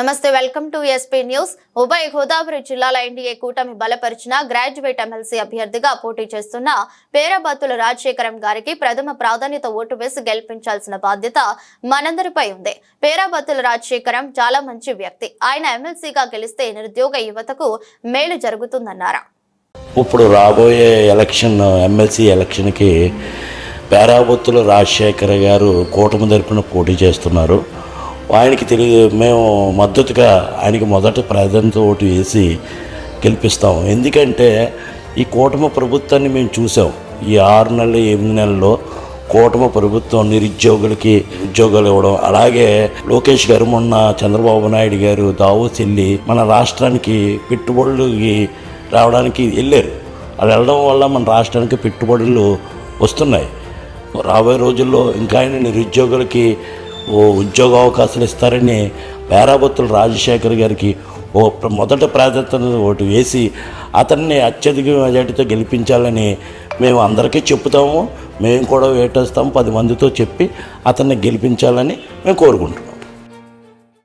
నమస్తే, welcome to SP news. ఉభయ గోదావరి జిల్లాల ఎన్డీఏ కూటమి బలపరిచిన గ్రాడ్యుయేట్ ఎమ్మెల్సీ అభ్యర్థిగా పోటీ చేస్తున్న పేరాబత్తుల రాజశేఖరం గారికి ప్రథమ ప్రాధాన్యత ఓటు వేసి గెలిపించాల్సిన బాధ్యత మనందరిపై ఉంది. పేరాబత్తుల రాజశేఖరం చాలా మంచి వ్యక్తి. ఆయన ఎమ్మెల్సీగా గెలిస్తే నిరుద్యోగ యువతకు మేలు జరుగుతుందన్నారు. ఇప్పుడు రాబోయే ఎమ్మెల్సీ ఎలక్షన్కి పేరాబత్తుల రాజశేఖర్ గారు కూటమి తరపున పోటీ చేస్తున్నారు. ఆయనకి మేము మద్దతుగా ఆయనకి మొదట ప్రాధాన్యత ఓటు వేసి గెలిపిస్తాం. ఎందుకంటే ఈ కూటమి ప్రభుత్వాన్ని మేము చూసాం. ఈ 6 నెలలు 8 నెలల్లో కూటమి ప్రభుత్వం నిరుద్యోగులకి ఉద్యోగాలు ఇవ్వడం, అలాగే లోకేష్ గారు మొన్న చంద్రబాబు నాయుడు గారు దావోస్ వెళ్ళి మన రాష్ట్రానికి పెట్టుబడులకి రావడానికి వెళ్ళారు. అది వెళ్ళడం వల్ల మన రాష్ట్రానికి పెట్టుబడులు వస్తున్నాయి. రాబోయే రోజుల్లో ఇంకా ఆయన నిరుద్యోగులకి ఉద్యోగ అవకాశాలు ఇస్తారని పేరాబత్తుల రాజశేఖర్ గారికి మొదట ప్రాధాన్యత ఓటు వేసి అతన్ని అత్యధిక మెజార్టీతో గెలిపించాలని మేము అందరికీ చెప్తాము. మేము కూడా వేటేస్తాము. 10 మందితో చెప్పి అతన్ని గెలిపించాలని మేము కోరుకుంటున్నాం.